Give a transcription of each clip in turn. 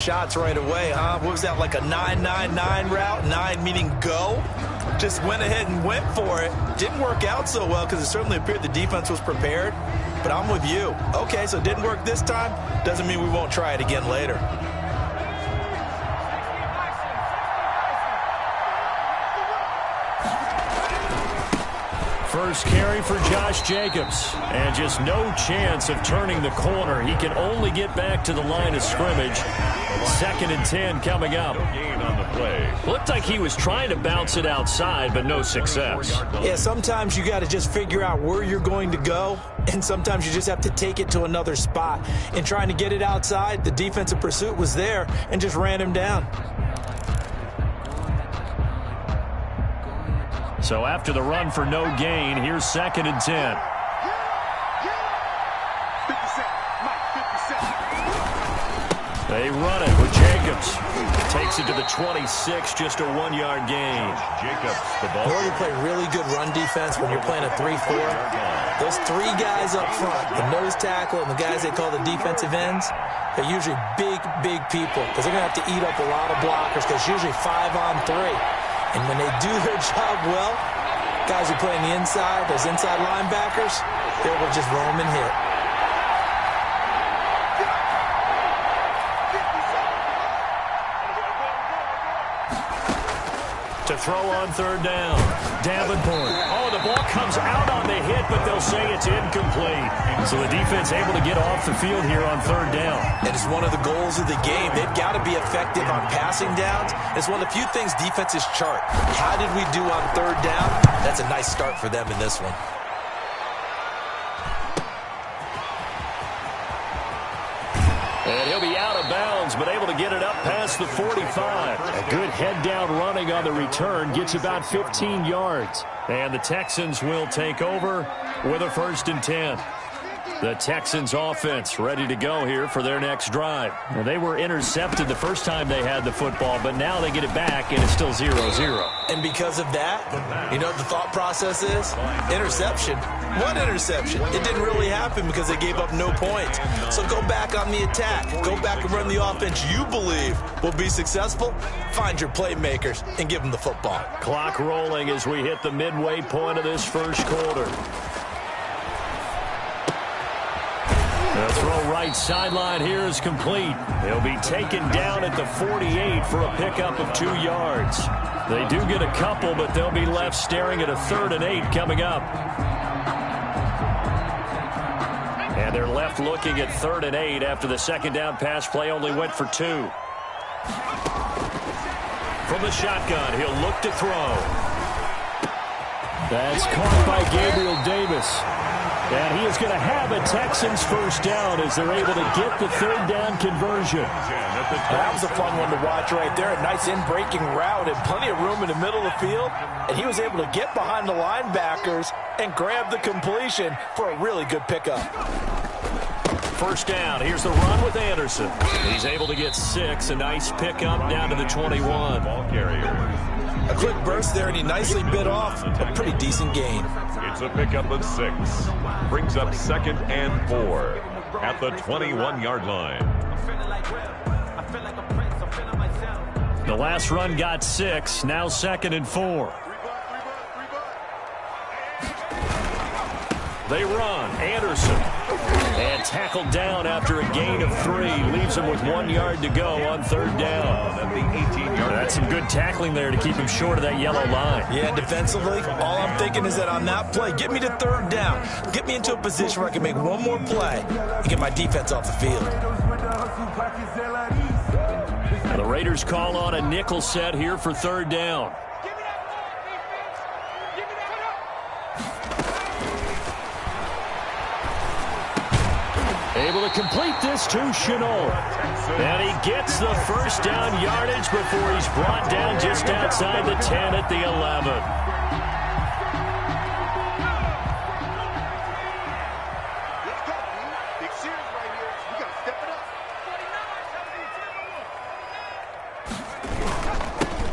shots right away, huh? What was that, like a 9-9-9 route? 9 meaning go? Just went ahead and went for it. Didn't work out so well because it certainly appeared the defense was prepared. But I'm with you. Okay, so it didn't work this time. Doesn't mean we won't try it again later. First carry for Josh Jacobs. And just no chance of turning the corner. He can only get back to the line of scrimmage. 2nd and 10 coming up. Looked like he was trying to bounce it outside, but no success. Yeah, sometimes you got to just figure out where you're going to go, and sometimes you just have to take it to another spot. In trying to get it outside, the defensive pursuit was there and just ran him down. So after the run for no gain, here's 2nd and 10. They run it with Jacobs. Takes it to the 26, just a 1-yard gain. Jacobs, the ball. Or you play really good run defense when you're playing a 3-4. Those 3 guys up front, the nose tackle and the guys they call the defensive ends, they're usually big, big people because they're going to have to eat up a lot of blockers because it's usually 5-on-3. And when they do their job well, guys who play on the inside, those inside linebackers, they're able to just roam and hit. To throw on 3rd down. Davenport. Oh, the ball comes out on the hit, but they'll say it's incomplete. So the defense able to get off the field here on 3rd down. And it's one of the goals of the game. They've got to be effective on passing downs. It's one of the few things defenses chart. How did we do on 3rd down? That's a nice start for them in this one. And he'll be out of bounds, but able to get it up past the 45. A good head-down running on the return. Gets about 15 yards. And the Texans will take over with a 1st and 10. The Texans offense ready to go here for their next drive. Well, they were intercepted the first time they had the football, but now they get it back, and it's still 0-0. And because of that, you know what the thought process is? Interception. What interception? It didn't really happen because they gave up no points. So go back on the attack. Go back and run the offense you believe will be successful. Find your playmakers and give them the football. Clock rolling as we hit the midway point of this first quarter. The throw right sideline here is complete. He'll be taken down at the 48 for a pickup of 2 yards. They do get a couple, but they'll be left staring at a 3rd and 8 coming up. And they're left looking at 3rd and 8 after the 2nd down pass play only went for 2. From the shotgun, he'll look to throw. That's caught by Gabriel Davis. And he is going to have a Texans 1st down as they're able to get the 3rd down conversion. That was a fun one to watch right there. A nice in-breaking route and plenty of room in the middle of the field. And he was able to get behind the linebackers and grab the completion for a really good pickup. 1st down. Here's the run with Anderson. He's able to get 6. A nice pickup down to the 21. Ball carrier. A quick burst there, and he nicely bit off a pretty decent gain. It's a pickup of 6. Brings up 2nd and 4 at the 21-yard line. The last run got 6. Now 2nd and 4. They run. Anderson. And tackled down after a gain of 3. Leaves him with 1 yard to go on 3rd down. At the 18-yard. That's some good tackling there to keep him short of that yellow line. Yeah, defensively, all I'm thinking is that on that play, get me to 3rd down. Get me into a position where I can make one more play and get my defense off the field. The Raiders call on a nickel set here for 3rd down. Able to complete this to Shenault. And he gets the 1st down yardage before he's brought down just outside the 10 at the 11.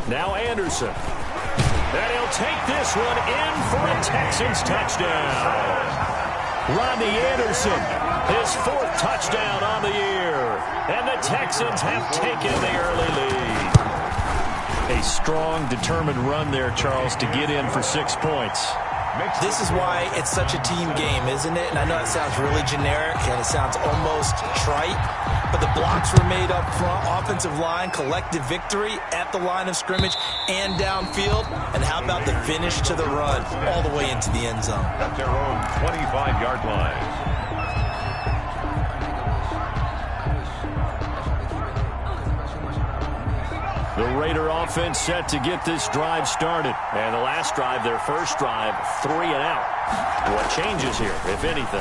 Now Anderson. And he'll take this one in for a Texans touchdown. Rodney Anderson, his 4th touchdown on the year. And the Texans have taken the early lead. A strong, determined run there, Charles, to get in for 6 points. This is why it's such a team game, isn't it? And I know it sounds really generic and it sounds almost trite, but the blocks were made up front, offensive line, collective victory at the line of scrimmage and downfield. And how about the finish to the run all the way into the end zone? At their own 25-yard line. The Raider offense set to get this drive started. And the last drive, their first drive, 3 and out. What changes here, if anything?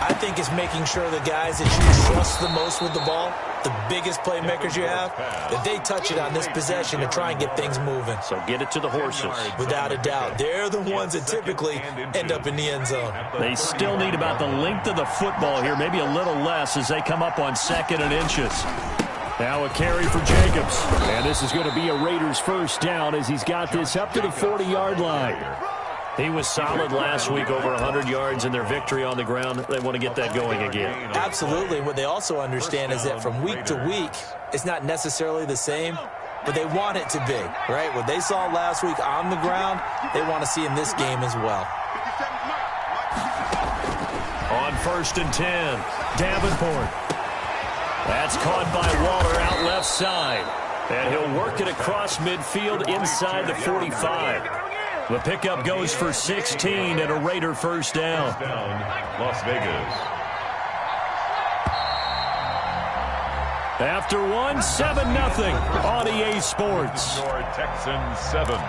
I think it's making sure the guys that you trust the most with the ball, the biggest playmakers you have, that they touch it on this possession to try and get things moving. So get it to the horses. Without a doubt. They're the ones that typically end up in the end zone. They still need about the length of the football here, maybe a little less as they come up on 2nd and inches. Now a carry for Jacobs. And this is going to be a Raiders first down as he's got this up to the 40-yard line. He was solid last week, over 100 yards in their victory on the ground. They want to get that going again. Absolutely. What they also understand is that from week to week, it's not necessarily the same, but they want it to be, right? What they saw last week on the ground, they want to see in this game as well. On 1st and 10, Davenport. That's caught by Waller out left side. And he'll work it across midfield inside the 45. The pickup goes for 16 and a Raider first down. Las Vegas. After one, 7-0 on EA Sports. Texans 7,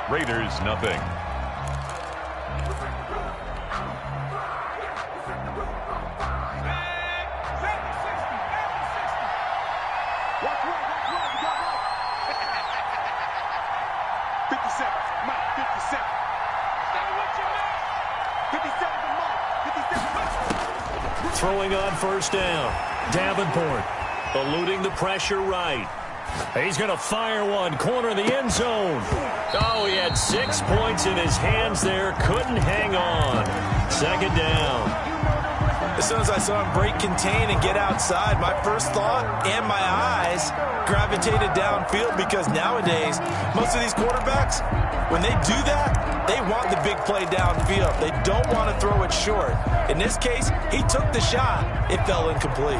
Raiders nothing. Throwing on first down. Davenport eluding the pressure right. He's going to fire one. Corner of the end zone. Oh, he had 6 points in his hands there. Couldn't hang on. 2nd down. As soon as I saw him break contain and get outside, my first thought and my eyes gravitated downfield because nowadays, most of these quarterbacks, when they do that, they want the big play downfield. They don't want to throw it short. In this case, he took the shot. It fell incomplete.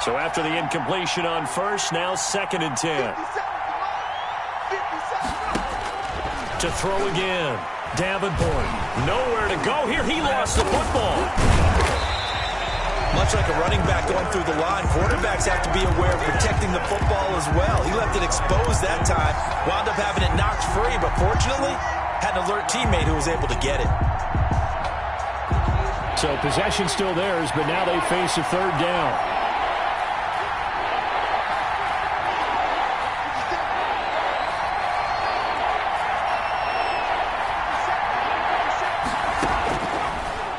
So after the incompletion on first, now 2nd and 10. To throw again. Davenport. Nowhere to go here. He lost the football. Much like a running back going through the line, quarterbacks have to be aware of protecting the football as well. He left it exposed that time, wound up having it knocked free, but fortunately, had an alert teammate who was able to get it. So possession still theirs, but now they face a 3rd down.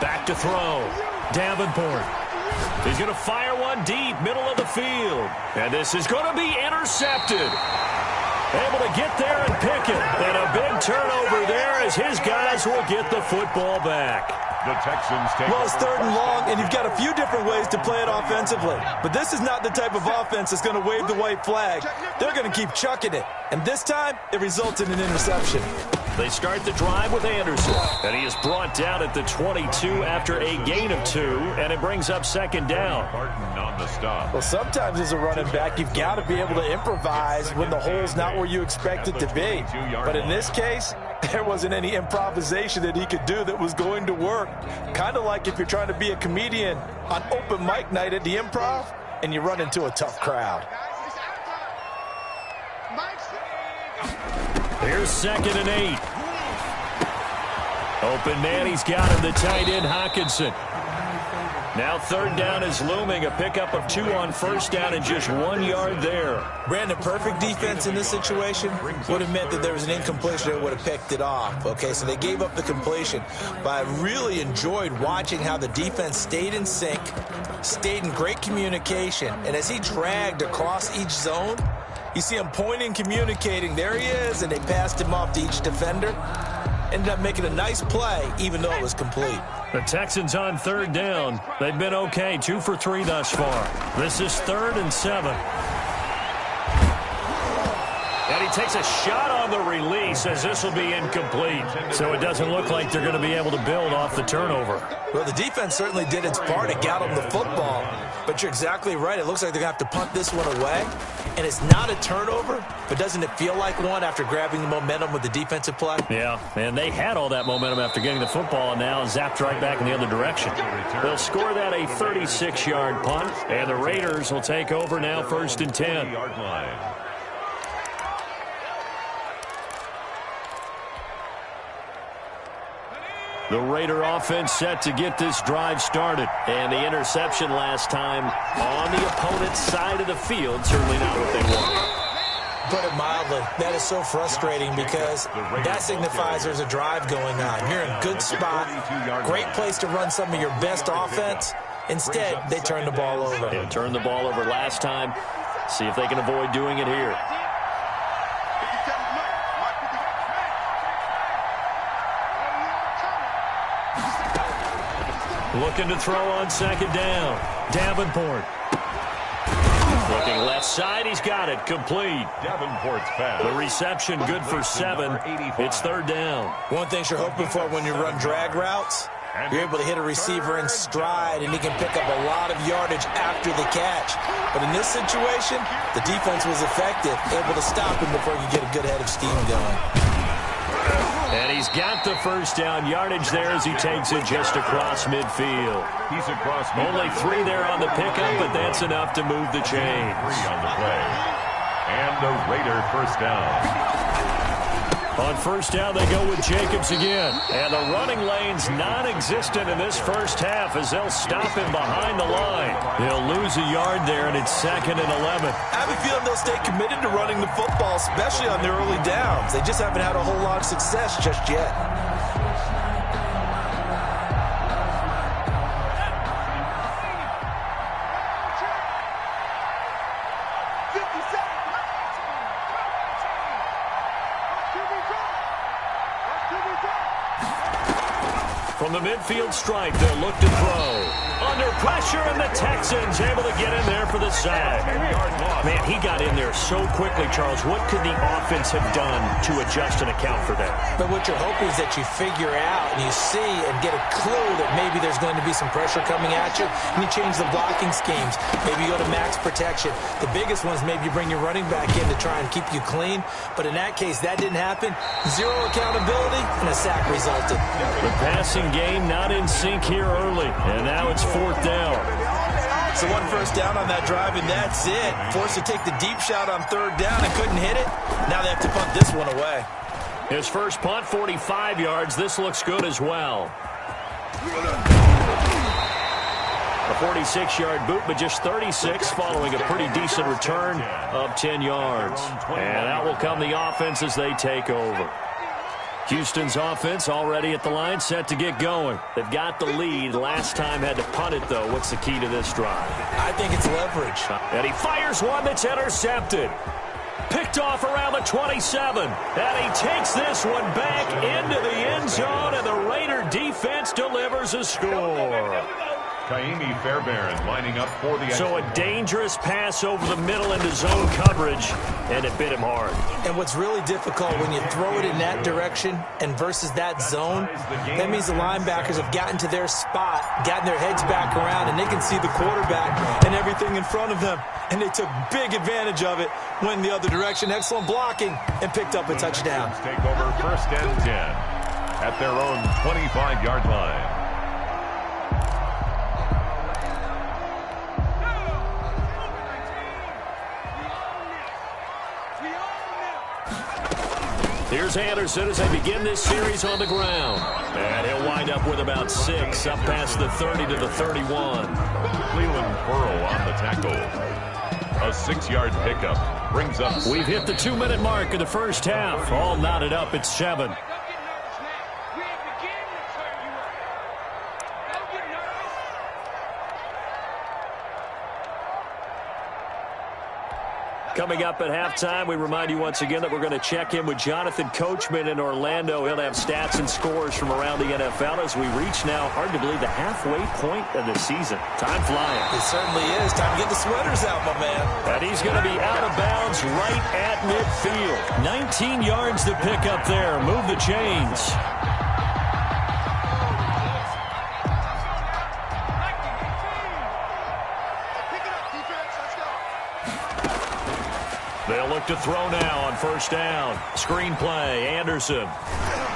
Back to throw. Davenport. He's going to fire one deep, middle of the field. And this is going to be intercepted. Able to get there and pick it. And a big turnover there as his guys will get the football back. The Texans take Well, it's 3rd and long, and you've got a few different ways to play it offensively. But this is not the type of offense that's going to wave the white flag. They're going to keep chucking it. And this time, it results in an interception. They start the drive with Anderson. And he is brought down at the 22 after a gain of 2. And it brings up 2nd down. Martin on the stop. Well, sometimes as a running back, you've got to be able to improvise when the hole's not where you expect it to be. But in this case, there wasn't any improvisation that he could do that was going to work. Kind of like if you're trying to be a comedian on open mic night at the Improv and you run into a tough crowd. Here's 2nd and 8. Open man, he's got him, the tight end, Hockenson. Now 3rd down is looming, a pickup of 2 on first down and just 1 yard there. Brandon, perfect defense in this situation would have meant that there was an incompletion that would have picked it off. Okay, so they gave up the completion. But I really enjoyed watching how the defense stayed in sync, stayed in great communication, and as he dragged across each zone, you see him pointing, communicating. There he is, and they passed him off to each defender. ended up making a nice play, even though it was complete. The Texans on third down. They've been okay, 2 for 3 thus far. This is 3rd and 7. And he takes a shot on the release as this will be incomplete. So it doesn't look like they're going to be able to build off the turnover. Well, the defense certainly did its part. It got them the football. But you're exactly right. It looks like they're going to have to punt this one away. And it's not a turnover, but doesn't it feel like one after grabbing the momentum with the defensive play? Yeah, and they had all that momentum after getting the football and now zapped right back in the other direction. They'll score that a 36-yard punt, and the Raiders will take over now 1st and 10. The Raider offense set to get this drive started. And the interception last time on the opponent's side of the field, certainly not what they wanted. Put it mildly, that is so frustrating because that signifies there's a drive going on. You're in a good spot, great place to run some of your best offense. Instead, they turn the ball over. They turned the ball over last time. See if they can avoid doing it here. Looking to throw on 2nd down. Davenport. Looking left side. He's got it. Complete. Davenport's pass. The reception good for 7. It's 3rd down. One thing you're hoping for when you run drag routes, you're able to hit a receiver in stride, and he can pick up a lot of yardage after the catch. But in this situation, the defense was effective, able to stop him before he could get a good head of steam going. And he's got the 1st down yardage there as he takes it just across midfield. He's across midfield. Only 3 there on the pickup, but that's enough to move the chains. 3 on the play. And the Raider 1st down. On 1st down, they go with Jacobs again. And the running lane's non-existent in this 1st half as they'll stop him behind the line. They'll lose a yard there, and it's 2nd and 11. I have a feeling they'll stay committed to running the football, especially on their early downs. They just haven't had a whole lot of success just yet. From the midfield stripe, they'll look to throw. Under pressure, and the Texans able to get in there for the sack. Man, he got in there so quickly, Charles. What could the offense have done to adjust and account for that? But what you're hoping is that you figure out and you see and get a clue that maybe there's going to be some pressure coming at you, and you change the blocking schemes. Maybe you go to max protection. The biggest one is maybe you bring your running back in to try and keep you clean. But in that case, that didn't happen. 0 accountability, and a sack resulted. The passing game not in sync here early, and now it's 4th down. So 1 1st down on that drive, and that's it. Forced to take the deep shot on 3rd down and couldn't hit it. Now they have to punt this one away. His first punt, 45 yards. This looks good as well. A 46-yard boot, but just 36 following a pretty decent return of 10 yards. And out will come the offense as they take over. Houston's offense already at the line, set to get going. They've got the lead. Last time had to punt it, though. What's the key to this drive? I think it's leverage. And he fires one that's intercepted. Picked off around the 27. And he takes this one back into the end zone, and the Raider defense delivers a score. Kaimi Fairbairn lining up for the... So a dangerous pass over the middle into zone coverage, and it bit him hard. And what's really difficult when you throw it in that direction and versus that zone, that means the linebackers have gotten to their spot, gotten their heads back around, and they can see the quarterback and everything in front of them. And they took big advantage of it, went the other direction, excellent blocking, and picked up a touchdown. Take over 1st and 10 at their own 25-yard line. Here's Anderson as they begin this series on the ground. And he'll wind up with about 6 up past the 30 to the 31. Cleveland Burrow on the tackle. A 6-yard pickup brings up... We've hit the 2-minute mark of the first half. All knotted up at 7. coming up at halftime. We remind you once again that we're going to check in with Jonathan Coachman in Orlando. He'll have stats and scores from around the NFL as we reach now, hard to believe, the halfway point of the season. Time flying. It certainly is. Time to get the sweaters out, my man. And he's going to be out of bounds right at midfield. 19 yards to pick up there. Move the chains. They'll look to throw now on first down. Screen play, Anderson.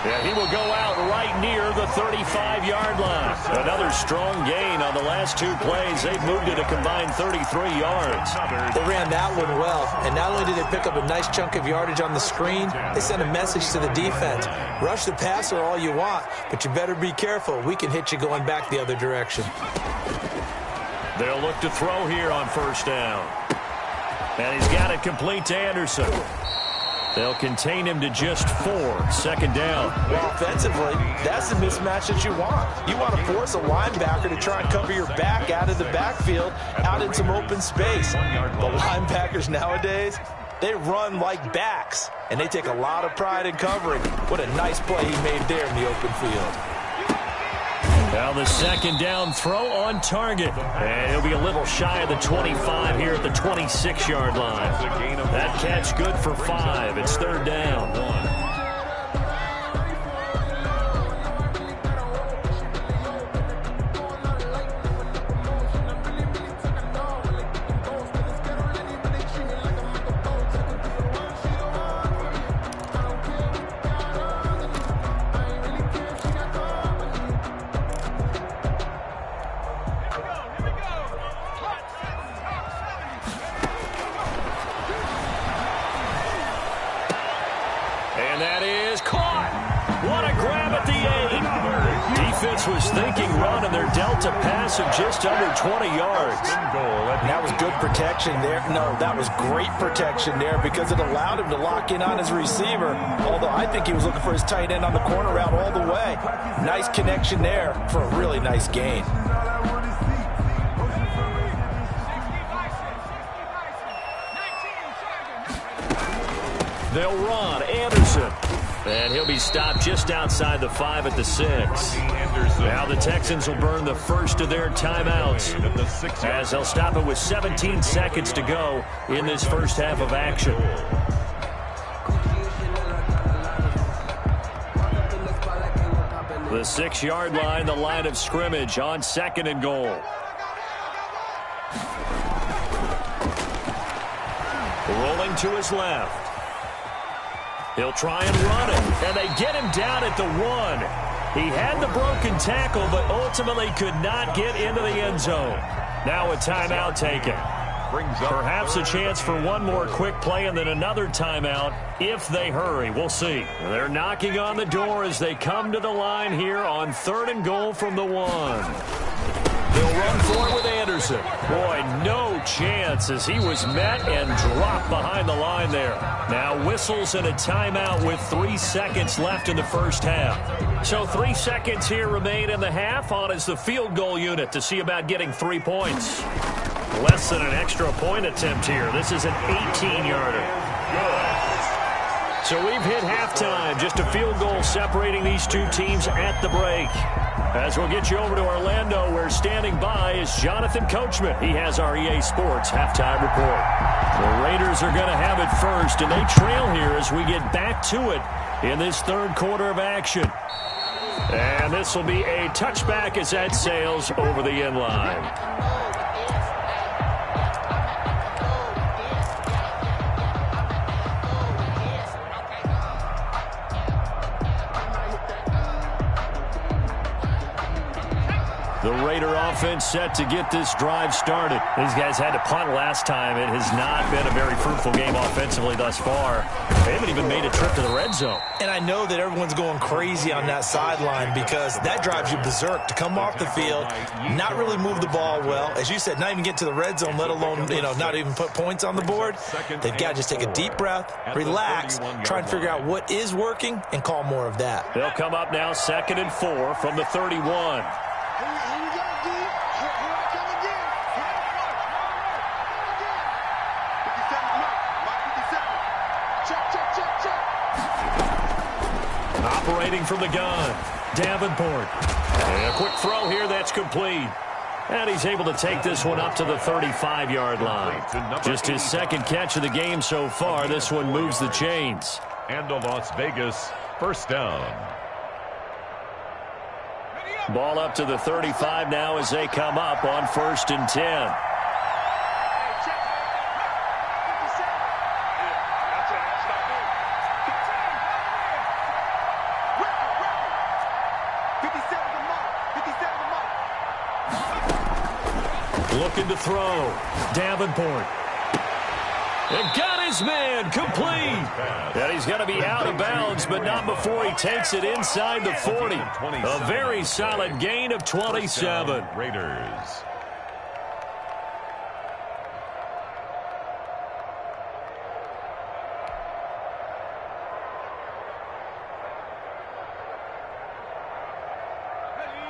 Yeah, he will go out right near the 35-yard line. Another strong gain on the last two plays. They've moved it a combined 33 yards. They ran that one well, and not only did they pick up a nice chunk of yardage on the screen, they sent a message to the defense. Rush the passer all you want, but you better be careful. We can hit you going back the other direction. They'll look to throw here on first down. And he's got it complete to Anderson. They'll contain him to just 4. Second down. Well, offensively, that's the mismatch that you want. You want to force a linebacker to try and cover your back out of the backfield, out in some open space. The linebackers nowadays, they run like backs, and they take a lot of pride in covering. What a nice play he made there in the open field. Now the second down throw on target. And he'll be a little shy of the 25 here at the 26-yard line. That catch good for 5. It's third down. Was thinking run, and they're dealt a pass of just under 20 yards. And that was good protection there. No, that was great protection there because it allowed him to lock in on his receiver, although I think he was looking for his tight end on the corner route all the way. Nice connection there for a really nice gain. They'll run. Anderson. And he'll be stopped just outside the 5 at the 6. Now the Texans will burn the first of their timeouts as they'll stop it with 17 seconds to go in this first half of action. The 6-yard line, the line of scrimmage on second and goal. Rolling to his left. He'll try and run it, and they get him down at the 1. He had the broken tackle, but ultimately could not get into the end zone. Now a timeout taken. Perhaps a chance for one more quick play and then another timeout if they hurry. We'll see. They're knocking on the door as they come to the line here on third and goal from the 1. They'll run for it with Anderson. Boy, no chance as he was met and dropped behind the line there. Now whistles and a timeout with 3 seconds left in the first half. So 3 seconds here remain in the half on as the field goal unit to see about getting 3 points. Less than an extra point attempt here. This is an 18-yarder. So we've hit halftime. Just a field goal separating these two teams at the break. As we'll get you over to Orlando, where standing by is Jonathan Coachman. He has our EA Sports halftime report. The Raiders are going to have it first, and they trail here as we get back to it in this third quarter of action. And this will be a touchback as that sails over the end line. The Raider offense set to get this drive started. These guys had to punt last time. It has not been a very fruitful game offensively thus far. They haven't even made a trip to the red zone. And I know that everyone's going crazy on that sideline because that drives you berserk to come off the field, not really move the ball well. As you said, not even get to the red zone, let alone, not even put points on the board. They've got to just take a deep breath, relax, try and figure out what is working, and call more of that. They'll come up now 2nd and 4 from the 31. Operating from the gun, Davenport. And a quick throw here that's complete. And he's able to take this one up to the 35-yard line. Just his second catch of the game so far. This one moves the chains. And a Las Vegas first down. Ball up to the 35 now as they come up on 1st and 10. Looking to throw. Davenport. And got his man complete. And he's going to be out of bounds, but not before he takes it inside the 40. A very solid gain of 27. Raiders.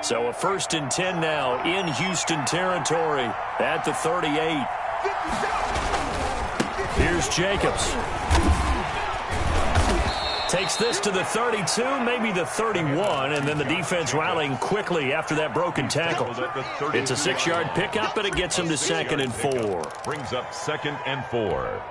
So a 1st and 10 now in Houston territory at the 38. Here's Jacobs. Takes this to the 32, maybe the 31, and then the defense rallying quickly after that broken tackle. It's a 6-yard pickup, and it gets him to 2nd and 4. Brings up 2nd and 4.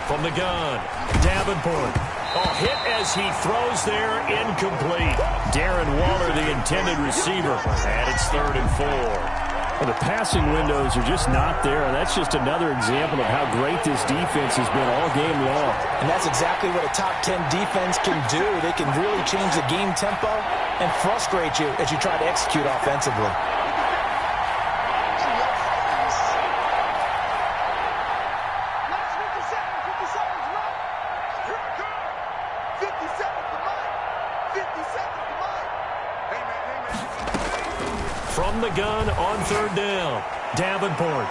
From the gun, Davenport. Oh, hit as he throws there, incomplete. Darren Waller, the intended receiver, and it's 3rd and 4. Well, the passing windows are just not there, and that's just another example of how great this defense has been all game long. And that's exactly what a top 10 defense can do. They can really change the game tempo and frustrate you as you try to execute offensively. From the gun on 3rd down, Davenport.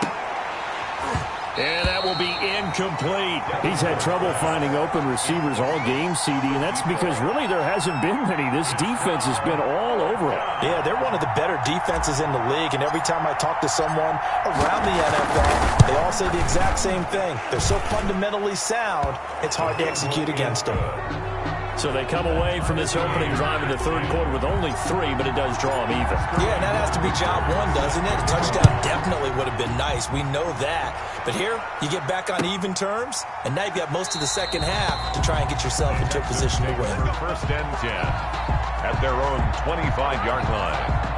And that will be incomplete. He's had trouble finding open receivers all game, CD, and that's because really there hasn't been many. This defense has been all over it. Yeah, they're one of the better defenses in the league, and every time I talk to someone around the NFL, they all say the exact same thing. They're so fundamentally sound, it's hard to execute against them. So they come away from this opening drive in the 3rd quarter with only 3, but it does draw them even. Yeah, and that has to be job one, doesn't it? A touchdown definitely would have been nice. We know that. But here, you get back on even terms, and now you've got most of the second half to try and get yourself into a position to win. 1st and 10 at their own 25-yard line.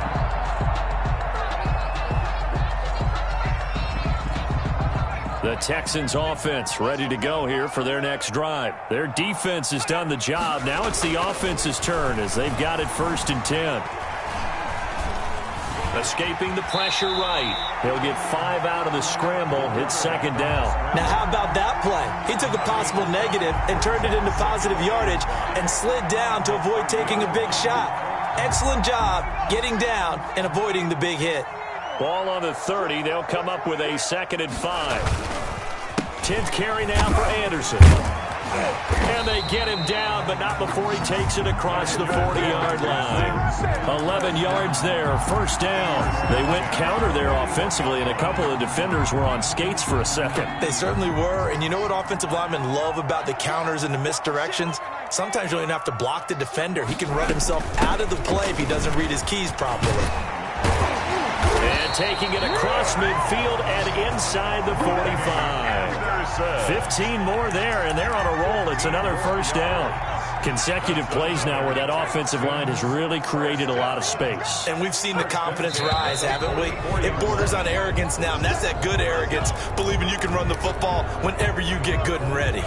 The Texans offense ready to go here for their next drive. Their defense has done the job. Now it's the offense's turn as they've got it 1st and 10. Escaping the pressure right. He'll get 5 out of the scramble. It's 2nd down. Now how about that play? He took a possible negative and turned it into positive yardage and slid down to avoid taking a big shot. Excellent job getting down and avoiding the big hit. Ball on the 30. They'll come up with a 2nd and 5. 10th carry now for Anderson. And they get him down, but not before he takes it across the 40-yard line. 11 yards there, 1st down. They went counter there offensively, and a couple of defenders were on skates for a second. They certainly were, and you know what offensive linemen love about the counters and the misdirections? Sometimes you don't even have to block the defender. He can run himself out of the play if he doesn't read his keys properly. And taking it across midfield and inside the 45. 15 more there, and they're on a roll. It's another 1st down. Consecutive plays now where that offensive line has really created a lot of space. And we've seen the confidence rise, haven't we? It borders on arrogance now, and that's that good arrogance, believing you can run the football whenever you get good and ready.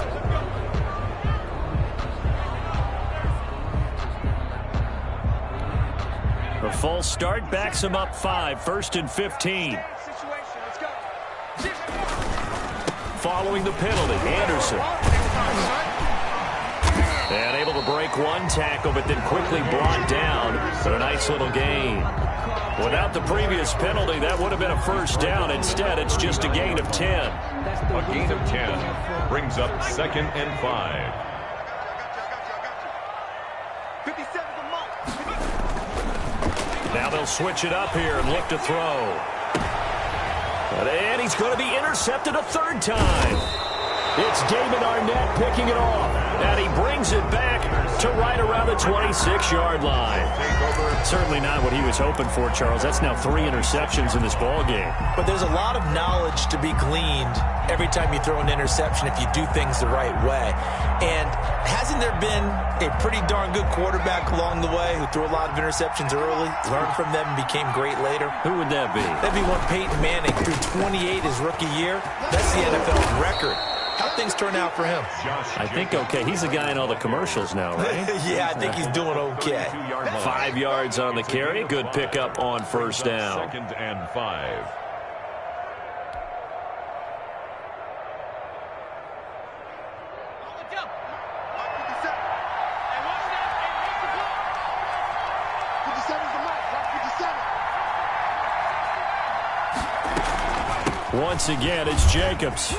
The false start backs him up 5, 1st and 15. Following the penalty, Anderson. And able to break one tackle, but then quickly brought down for a nice little gain. Without the previous penalty, that would have been a first down. Instead, it's just a gain of 10. A gain of 10 brings up 2nd and 5. Now they'll switch it up here and look to throw. And he's going to be intercepted a third time. It's Damon Arnette picking it off. And he brings it back to right around the 26-yard line. Certainly not what he was hoping for, Charles. That's now 3 interceptions in this ball game. But there's a lot of knowledge to be gleaned every time you throw an interception if you do things the right way. And hasn't there been a pretty darn good quarterback along the way who threw a lot of interceptions early, learned from them, and became great later? Who would that be? That'd be one Peyton Manning threw 28 his rookie year. That's the NFL record. How things turn out for him? I think okay. He's the guy in all the commercials now, right? Yeah, I think he's doing okay. 5 yards on the carry. Good pickup on first down. 2nd and 5. Once again, it's Jacobs.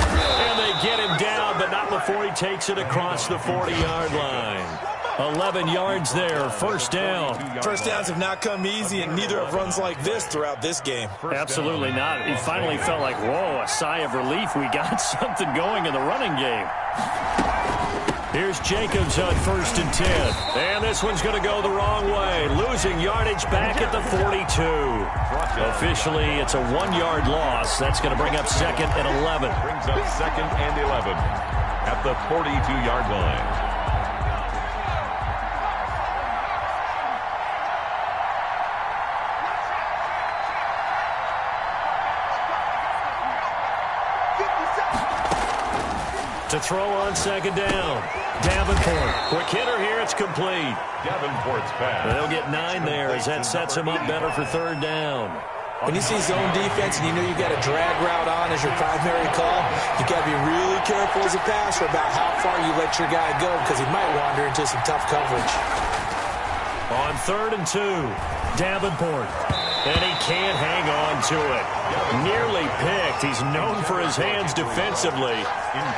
And they get him down, but not before he takes it across the 40-yard line. 11 yards there, first down. First downs have not come easy, and neither have runs like this throughout this game. Absolutely not. He finally felt like, whoa, a sigh of relief. We got something going in the running game. Here's Jacobs on 1st and 10. And this one's going to go the wrong way. Losing yardage back at the 42. Officially, it's a 1-yard loss. That's going to bring up 2nd and 11. Brings up 2nd and 11 at the 42-yard line. To throw on 2nd down. Davenport. Quick hitter here. It's complete. Davenport's pass. They'll get 9 there as that sets him up better for 3rd down. When you see zone defense and you know you've got a drag route on as your primary call, you've got to be really careful as a passer about how far you let your guy go because he might wander into some tough coverage. On 3rd and 2, Davenport. And he can't hang on to it. Nearly picked. He's known for his hands defensively.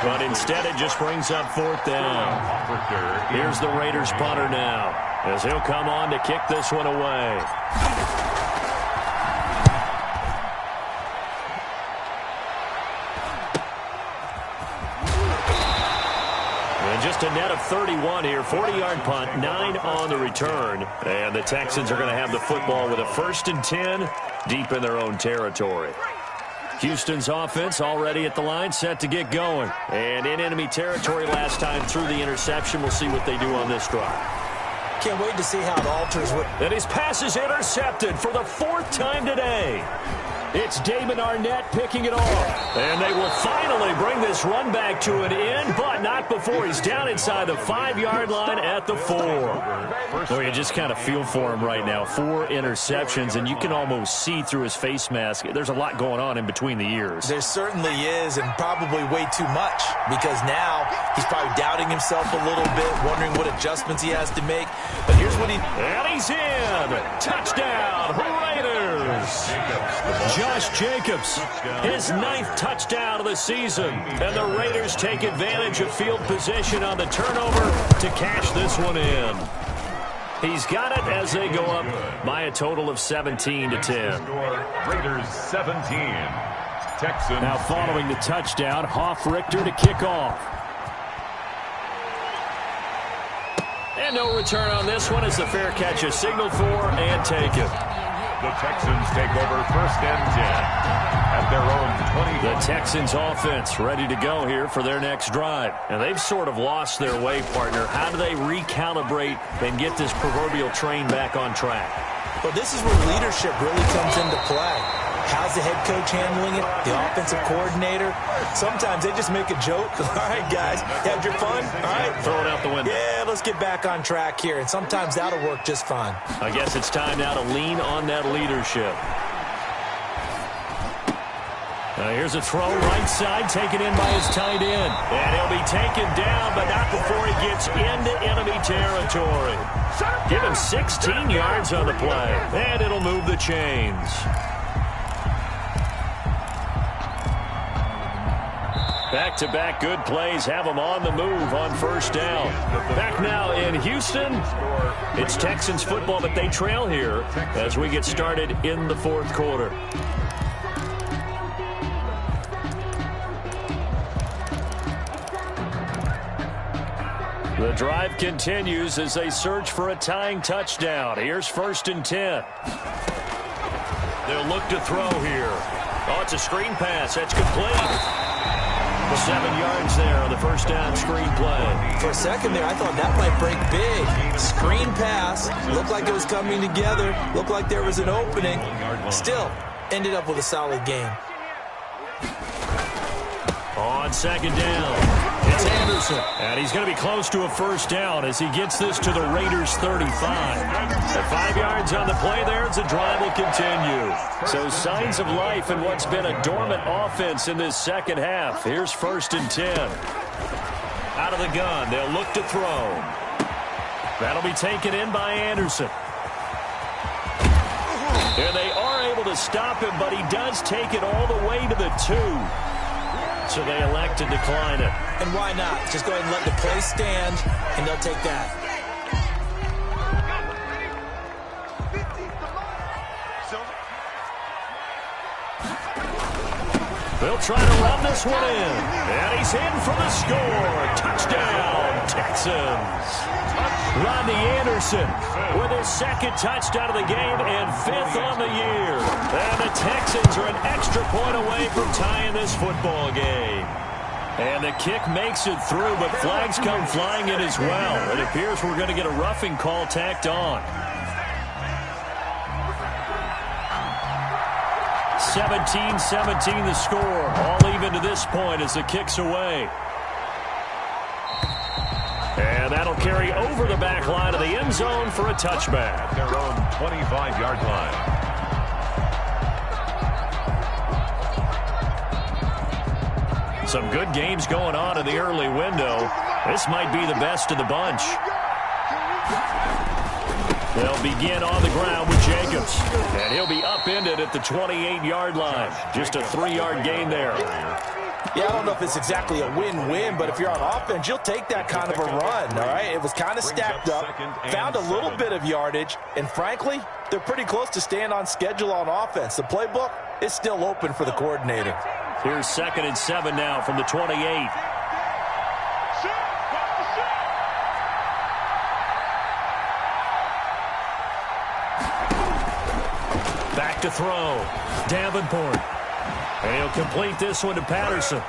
But instead it just brings up 4th down. Here's the Raiders punter now as he'll come on to kick this one away. Just a net of 31 here. 40-yard punt, 9 on the return. And the Texans are going to have the football with a 1st and 10 deep in their own territory. Houston's offense already at the line, set to get going. And in enemy territory last time through the interception. We'll see what they do on this drive. Can't wait to see how it alters. And his pass is intercepted for the 4th time today. It's Damon Arnette picking it off. And they will finally bring this run back to an end, but not before he's down inside the 5-yard line at the 4. Oh, you just kind of feel for him right now. 4 interceptions, and you can almost see through his face mask. There's a lot going on in between the ears. There certainly is, and probably way too much, because now he's probably doubting himself a little bit, wondering what adjustments he has to make. But here's what he... And he's in! Touchdown, Raiders! Josh Jacobs, his 9th touchdown of the season. And the Raiders take advantage of field position on the turnover to cash this one in. He's got it as they go up by a total of 17-10. Raiders 17. Texans. Now following the touchdown, Hoff-Richter to kick off. And no return on this one as the fair catch is signaled for and taken. The Texans take over 1st and 10 at their own 20. The Texans offense ready to go here for their next drive. And they've sort of lost their way, partner. How do they recalibrate and get this proverbial train back on track? Well, this is where leadership really comes into play. How's the head coach handling it? The offensive coordinator? Sometimes they just make a joke. All right, guys, had your fun? All right. Throw it out the window. Yeah, let's get back on track here. And sometimes that'll work just fine. I guess it's time now to lean on that leadership. Here's a throw right side, taken in by his tight end. And he'll be taken down, but not before he gets into enemy territory. Give him 16 yards on the play, and it'll move the chains. Back-to-back good plays have them on the move on first down. Back now in Houston, it's Texans football, but they trail here as we get started in the fourth quarter. The drive continues as they search for a tying touchdown. Here's 1st and 10. They'll look to throw here. Oh, it's a screen pass. That's complete. 7 yards there on the first down screen play. For a second there, I thought that might break big. Screen pass. Looked like it was coming together. Looked like there was an opening. Still, ended up with a solid game. On second down, it's Anderson. And he's going to be close to a first down as he gets this to the Raiders' 35. At 5 yards on the play there, the drive will continue. So signs of life in what's been a dormant offense in this second half. Here's 1st and 10. Out of the gun, they'll look to throw. That'll be taken in by Anderson. And they are able to stop him, but he does take it all the way to the 2. So they elect to decline it. And why not? Just go ahead and let the play stand, and they'll take that. They'll try to run this one in. And he's in for the score. Touchdown, Texans. Rodney Anderson with his 2nd touchdown of the game and 5th on the year. And the Texans are an extra point away from tying this football game. And the kick makes it through, but flags come flying in as well. It appears we're going to get a roughing call tacked on. 17-17 the score. All even to this point as the kick's away. And that'll carry over the back line of the end zone for a touchback. Their own 25-yard line. Some good games going on in the early window. This might be the best of the bunch. They'll begin on the ground with Jacobs. And he'll be upended at the 28-yard line. Just a 3-yard gain there. Yeah, I don't know if it's exactly a win-win, but if you're on offense, you'll take that kind of a run, all right? It was kind of stacked up, found a little bit of yardage, and frankly, they're pretty close to staying on schedule on offense. The playbook is still open for the coordinator. Here's 2nd and 7 now from the 28. Back to throw. Davenport. And he'll complete this one to Patterson.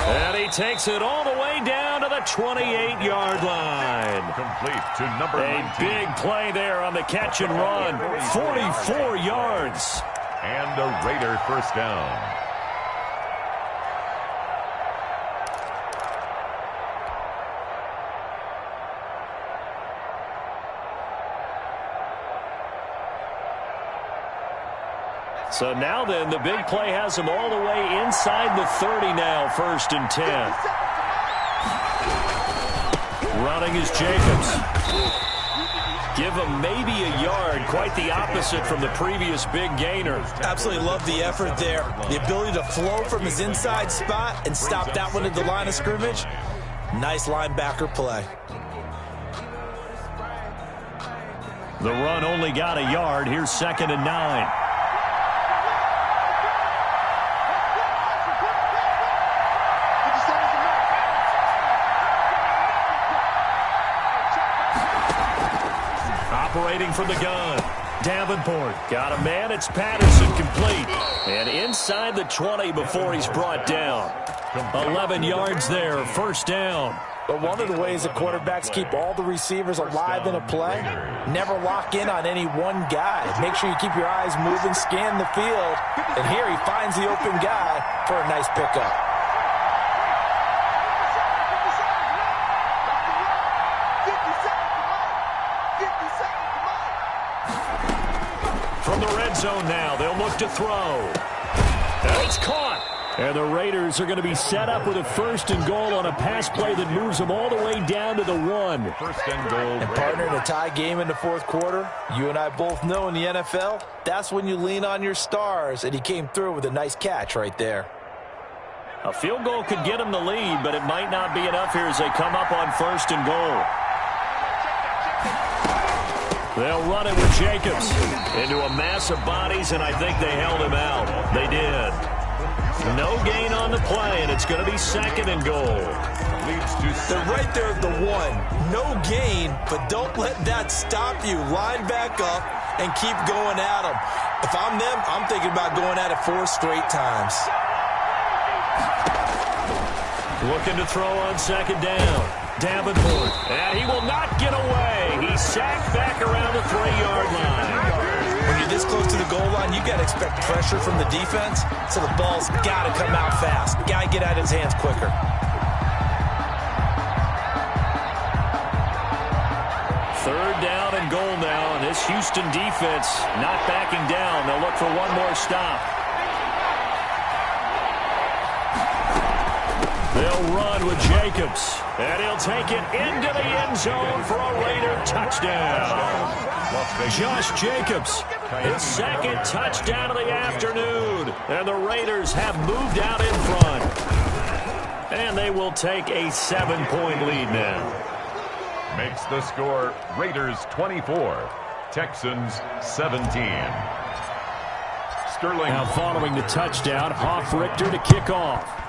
And he takes it all the way down to the 28-yard line. Complete to number 19. A big play there on the catch and run. 44 yards. And a Raider first down. So now then, the big play has them all the way inside the 30 now, 1st and 10. Running is Jacobs. Give him maybe a yard, quite the opposite from the previous big gainer. Absolutely love the effort there. The ability to flow from his inside spot and stop that one at the line of scrimmage. Nice linebacker play. The run only got a yard. Here's 2nd and 9. Operating from the gun. Davenport got a man. It's Patterson complete. And inside the 20 before he's brought down. 11 yards there. First down. But one of the ways that quarterbacks keep all the receivers alive in a play, never lock in on any one guy. Make sure you keep your eyes moving, scan the field. And here he finds the open guy for a nice pickup. From the end zone now. They'll look to throw. And it's caught. And the Raiders are going to be set up with a 1st and goal on a pass play that moves them all the way down to the 1. 1st and goal. And partner, in a tie game in the 4th quarter, you and I both know in the NFL, that's when you lean on your stars, and he came through with a nice catch right there. A field goal could get them the lead, but it might not be enough here as they come up on 1st and goal. They'll run it with Jacobs into a mass of bodies, and I think they held him out. They did. No gain on the play, and it's going to be 2nd and goal. They're right there at the 1. No gain, but don't let that stop you. Line back up and keep going at them. If I'm them, I'm thinking about going at it 4 straight times. Looking to throw on 2nd down. Davenport, and he will not get away. He's sacked back around the 3-yard line. When you're this close to the goal line, you got to expect pressure from the defense, so the ball's got to come out fast. Got to get out of his hands quicker. Third down and goal now, and this Houston defense not backing down. They'll look for one more stop. They'll run with Jacobs, and he'll take it into the end zone for a Raider touchdown. Josh Jacobs, his 2nd touchdown of the afternoon, and the Raiders have moved out in front. And they will take a 7-point lead now. Makes the score Raiders 24, Texans 17. Sterling. Now following the touchdown, Hoff-Richter to kick off.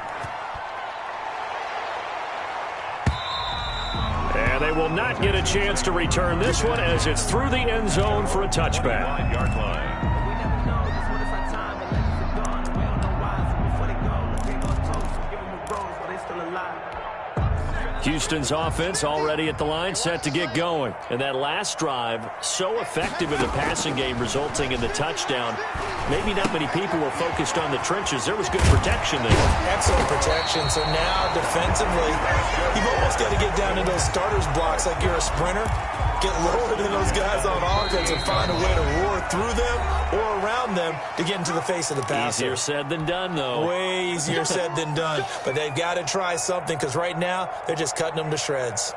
And they will not get a chance to return this one as it's through the end zone for a touchback. 9-yard line. Houston's offense already at the line, set to get going. And that last drive, so effective in the passing game, resulting in the touchdown. Maybe not many people were focused on the trenches. There was good protection there. Excellent protection. So now, defensively, you've almost got to get down to those starters blocks like you're a sprinter. Get lower than those guys on offense and find a way to roar through them or around them to get into the face of the passer. Easier said than done, though. Way easier said than done. But they've got to try something because right now they're just cutting them to shreds.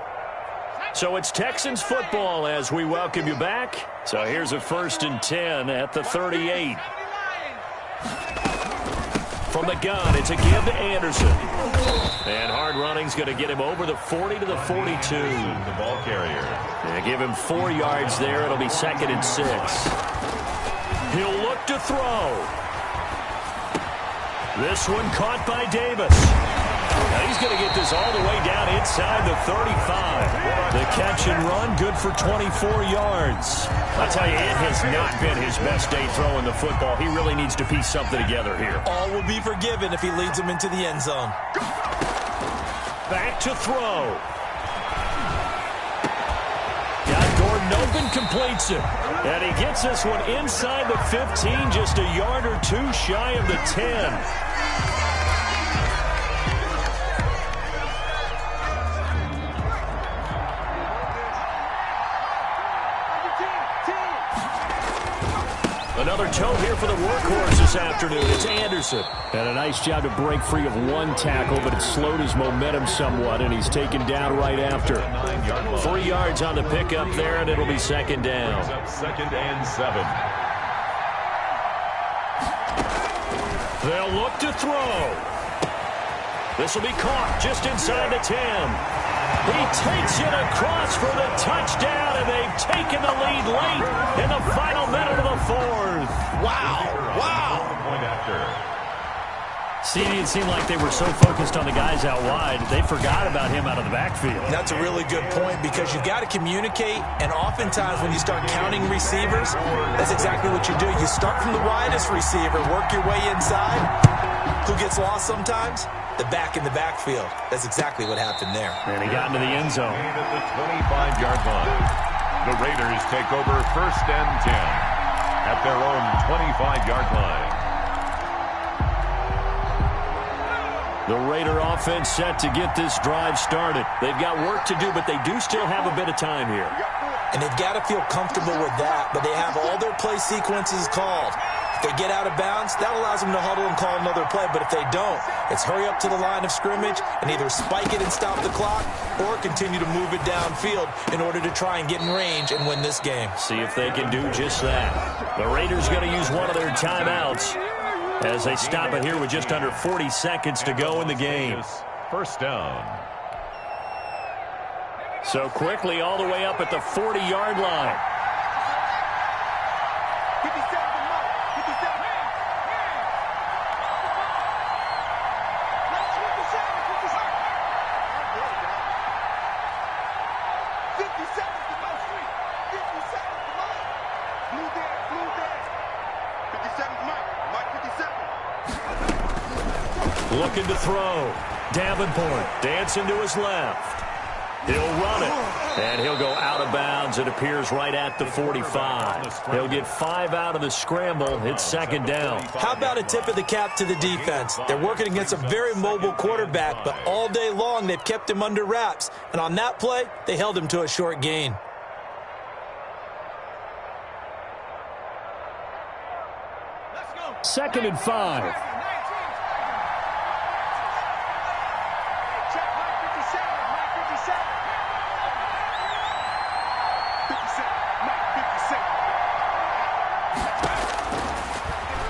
So it's Texans football as we welcome you back. So here's a 1st and 10 at the 38. From the gun, it's a give to Anderson. And hard running's going to get him over the 40 to the 42. The ball carrier. And give him 4 yards there. It'll be 2nd and 6. He'll look to throw. This one caught by Davis. Now he's going to get this all the way down inside the 35. The catch and run, good for 24 yards. I'll tell you, it has not been his best day throwing the football. He really needs to piece something together here. All will be forgiven if he leads them into the end zone. Back to throw. Got Gordon open, completes it. And he gets this one inside the 15, just a yard or 2 shy of the 10. Another toe here for the workhorse this afternoon. It's Anderson. And a nice job to break free of one tackle, but it slowed his momentum somewhat, and he's taken down right after. 3 yards on the pickup there, and it'll be 2nd down. 2nd and 7. They'll look to throw. This will be caught just inside the 10. He takes it across for the touchdown, and they've taken the lead late in the final minute of the 4th. Wow. Wow. Point after. See, it seemed like they were so focused on the guys out wide, they forgot about him out of the backfield. That's a really good point because you've got to communicate, and oftentimes when you start counting receivers, that's exactly what you do. You start from the widest receiver, work your way inside. Who gets lost sometimes? The back in the backfield. That's exactly what happened there. And he got into the end zone. At the 25-yard line. The Raiders take over 1st and 10 at their own 25-yard line. The Raider offense set to get this drive started. They've got work to do, but they do still have a bit of time here. and they've got to feel comfortable with that, but they have all their play sequences called. If they get out of bounds, that allows them to huddle and call another play, but if they don't, it's hurry up to the line of scrimmage and either spike it and stop the clock or continue to move it downfield in order to try and get in range and win this game. See if they can do just that. The Raiders going to use one of their timeouts as they stop it here with just under 40 seconds to go in the game. First down. So quickly all the way up at the 40-yard line. Looking to throw. Davenport dancing to his left. He'll run it, and he'll go out of bounds. It appears right at the 45. He'll get 5 out of the scramble. It's second down. How about a tip of the cap to the defense? They're working against a very mobile quarterback, but all day long they've kept him under wraps. And on that play, they held him to a short gain. Second and 5.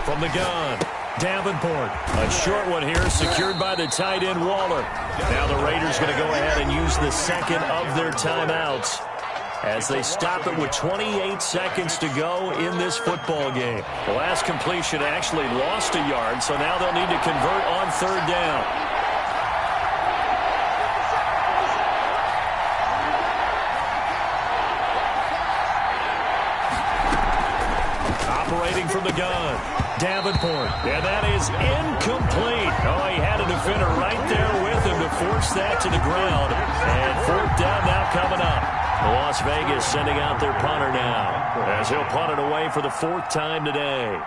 From the gun, Davenport. A short one here, secured by the tight end, Waller. Now the Raiders going to go ahead and use the second of their timeouts as they stop it with 28 seconds to go in this football game. The last completion actually lost a yard, so now they'll need to convert on third down. Operating from the gun, Davenport, and that is incomplete. Oh, he had a defender right there with him to force that to the ground. And fourth down now coming up. Las Vegas sending out their punter now as he'll punt it away for the 4th time today.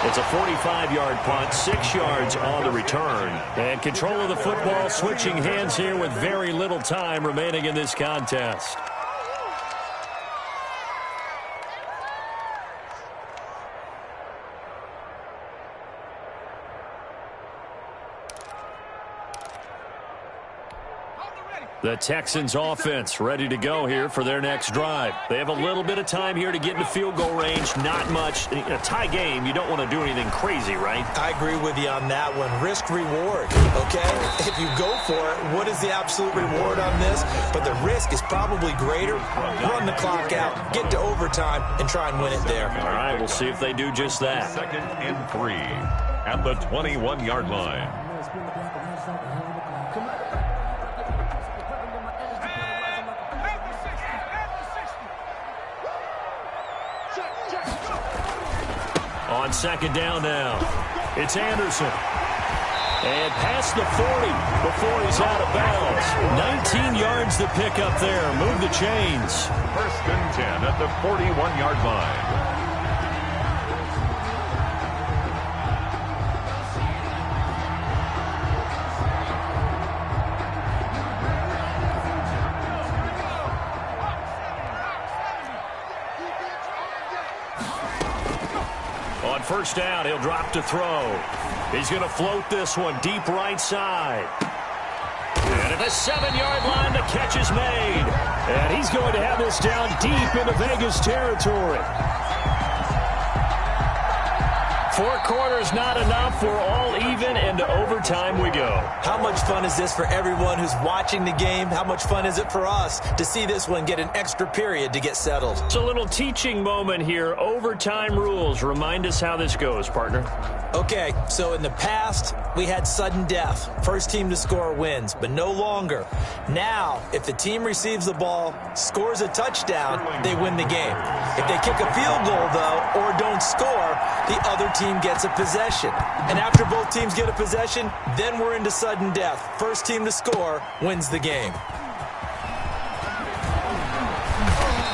It's a 45-yard punt, 6 yards on the return. And control of the football switching hands here with very little time remaining in this contest. The Texans offense ready to go here for their next drive. They have a little bit of time here to get into field goal range. Not much. In a tie game, you don't want to do anything crazy, right? I agree with you on that one. Risk reward, okay? If you go for it, what is the absolute reward on this? But the risk is probably greater. Run the clock out, get to overtime, and try and win it there. All right, we'll see if they do just that. 2nd and 3 at the 21-yard line. On second down now, it's Anderson. And past the 40 before he's out of bounds. 19 yards to pick up there. Move the chains. 1st and 10 at the 41-yard line. On first down, he'll drop to throw. He's going to float this one deep right side. And at the 7-yard line, the catch is made. And he's going to have this down deep into Vegas territory. 4 quarters not enough. We're all even, and to overtime we go. How much fun is this for everyone who's watching the game? How much fun is it for us to see this one get an extra period to get settled? It's a little teaching moment here. Overtime rules. Remind us how this goes, partner. Okay, so in the past, we had sudden death. First team to score wins, but no longer. Now, if the team receives the ball, scores a touchdown, they win the game. If they kick a field goal, though, or don't score, the other team gets a possession. And after both teams get a possession, then we're into sudden death. First team to score wins the game.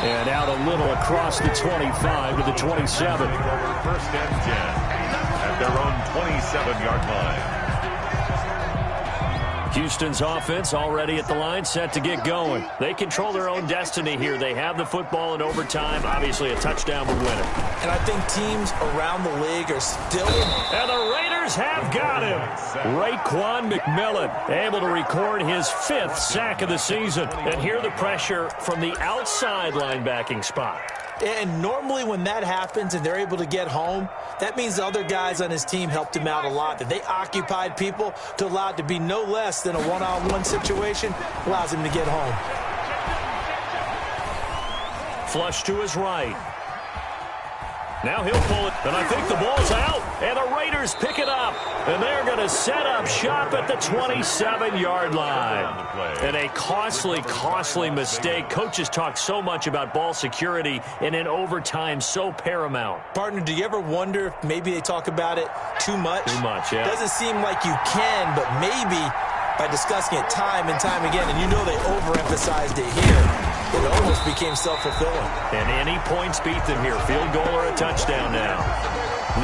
And out a little across the 25 to the 27. First and 10 at their own 27-yard line. Houston's offense already at the line, set to get going. They control their own destiny here. They have the football in overtime. Obviously, a touchdown would win it. And I think teams around the league are still... And the Raiders have got him. Raekwon McMillan able to record his 5th sack of the season. And hear the pressure from the outside linebacking spot. And normally when that happens and they're able to get home, that means the other guys on his team helped him out a lot. That they occupied people to allow it to be no less than a one-on-one situation, allows him to get home. Flush to his right. Now he'll pull it, and I think the ball's out, and the Raiders pick it up, and they're going to set up shop at the 27-yard line. And a costly mistake. Coaches talk so much about ball security, and in overtime, so paramount. Partner, do you ever wonder if maybe they talk about it too much? Too much, yeah. Doesn't seem like you can, but maybe by discussing it time and time again, and you know they overemphasized it here, it almost became self-fulfilling. And any points beat them here. Field goal or a touchdown now.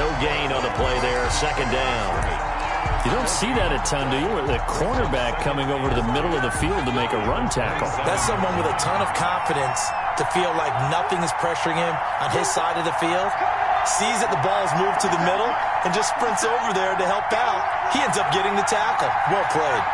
No gain on the play there. Second down. You don't see that a ton, do you? The cornerback coming over to the middle of the field to make a run tackle. That's someone with a ton of confidence to feel like nothing is pressuring him on his side of the field. Sees that the ball's moved to the middle and just sprints over there to help out. He ends up getting the tackle. Well played.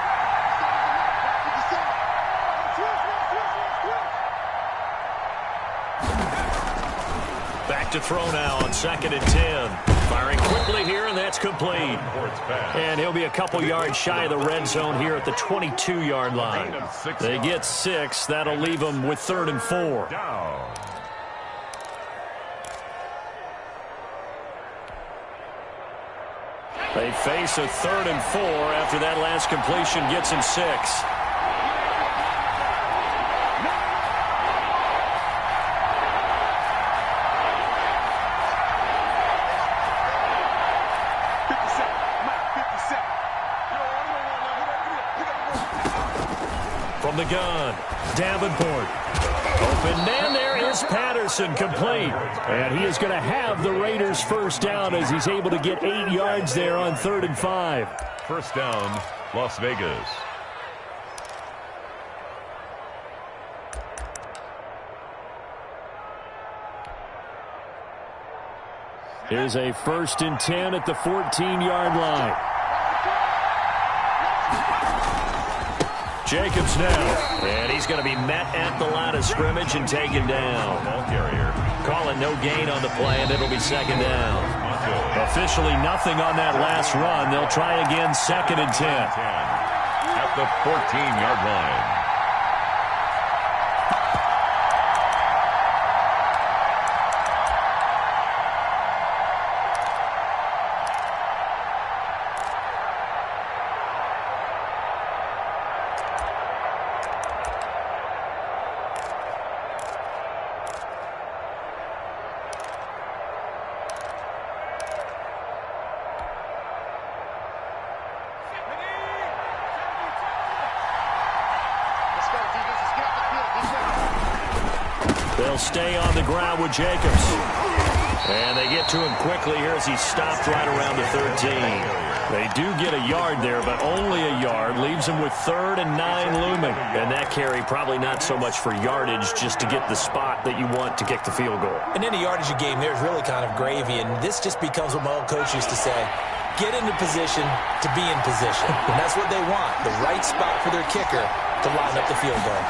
Back to throw now on 2nd and 10. Firing quickly here, and that's complete. And he'll be a couple yards shy of the red zone here at the 22-yard line. They get 6. That'll leave them with 3rd and 4. They face a 3rd and 4 after that last completion gets him 6. From the gun, Davenport. Open man, there is Patterson, complete. And he is going to have the Raiders first down as he's able to get 8 yards there on 3rd and 5. First down, Las Vegas. Here's a 1st and 10 at the 14-yard line. Jacobs now, and he's going to be met at the line of scrimmage and taken down. Ball carrier. Calling no gain on the play, and it'll be 2nd down. Officially nothing on that last run. They'll try again, 2nd and 10. At the 14-yard line. They'll stay on the ground with Jacobs. And they get to him quickly here as he stopped right around the 13. They do get a yard there, but only a yard. Leaves him with 3rd and 9 looming. And that carry probably not so much for yardage, just to get the spot that you want to kick the field goal. And in a yardage game, there's really kind of gravy. And this just becomes what my old coach used to say. Get into position to be in position. And that's what they want. The right spot for their kicker to line up the field goal.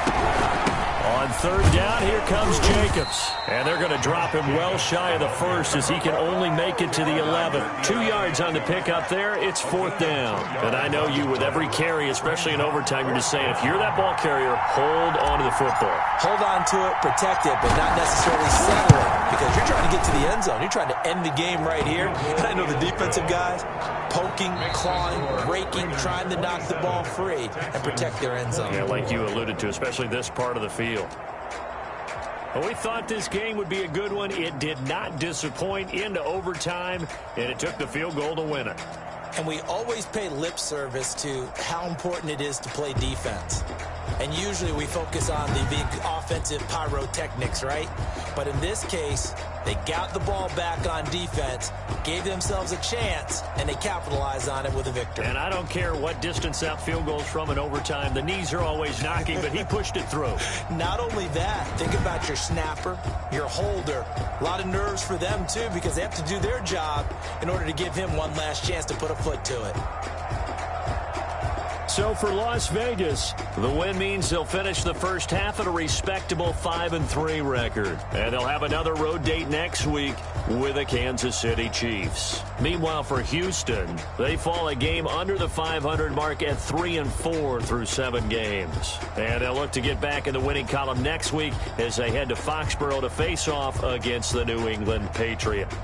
On 3rd down, here comes Jacobs. And they're going to drop him well shy of the 1st as he can only make it to the 11. 2 yards on the pickup there. It's 4th down. And I know you, with every carry, especially in overtime, you're just saying, if you're that ball carrier, hold on to the football. Hold on to it, protect it, but not necessarily settle it. Because you're trying to get to the end zone. You're trying to end the game right here. And I know the defensive guys poking, clawing, breaking, trying to knock the ball free and protect their end zone. Yeah, like you alluded to, especially this part of the field. Well, we thought this game would be a good one. It did not disappoint into overtime, and it took the field goal to win it. And we always pay lip service to how important it is to play defense. And usually we focus on the big offensive pyrotechnics, right? But in this case, they got the ball back on defense, gave themselves a chance, and they capitalized on it with a victory. And I don't care what distance that field goes from in overtime. The knees are always knocking, but he pushed it through. Not only that, think about your snapper, your holder. A lot of nerves for them, too, because they have to do their job in order to give him one last chance to put a foot to it. So for Las Vegas, the win means they'll finish the first half at a respectable 5-3 record. And they'll have another road date next week with the Kansas City Chiefs. Meanwhile, for Houston, they fall a game under the 500 mark at 3-4 through 7 games. And they'll look to get back in the winning column next week as they head to Foxborough to face off against the New England Patriots.